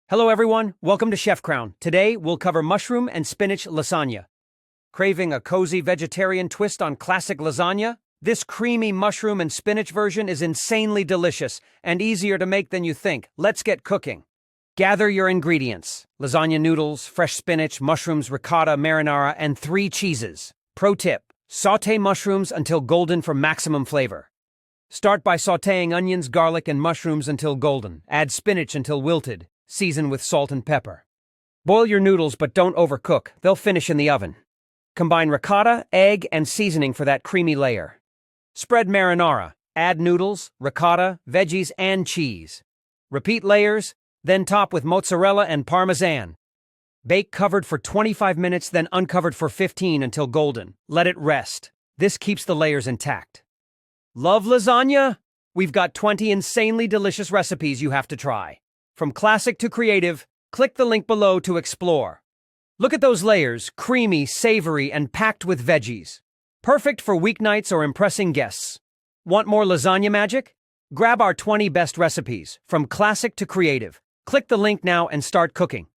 Hello everyone, welcome to Chef Crown. Today we'll cover mushroom and spinach lasagna. Craving a cozy vegetarian twist on classic lasagna? This creamy mushroom and spinach version is insanely delicious and easier to make than you think. Let's get cooking. Gather your ingredients: lasagna noodles, fresh spinach, mushrooms, ricotta, marinara, and 3 cheeses. Pro tip: sauté mushrooms until golden for maximum flavor. Start by sautéing onions, garlic, and mushrooms until golden. Add spinach until wilted. Season with salt and pepper. Boil your noodles but don't overcook, they'll finish in the oven. Combine ricotta, egg, and seasoning for that creamy layer. Spread marinara. Add noodles, ricotta, veggies, and cheese. Repeat layers, then top with mozzarella and parmesan. Bake covered for 25 minutes, then uncovered for 15 until golden. Let it rest. This keeps the layers intact. Love lasagna? We've got 20 insanely delicious recipes you have to try. From classic to creative, click the link below to explore. Look at those layers, creamy, savory, and packed with veggies. Perfect for weeknights or impressing guests. Want more lasagna magic? Grab our 20 best recipes, from classic to creative. Click the link now and start cooking.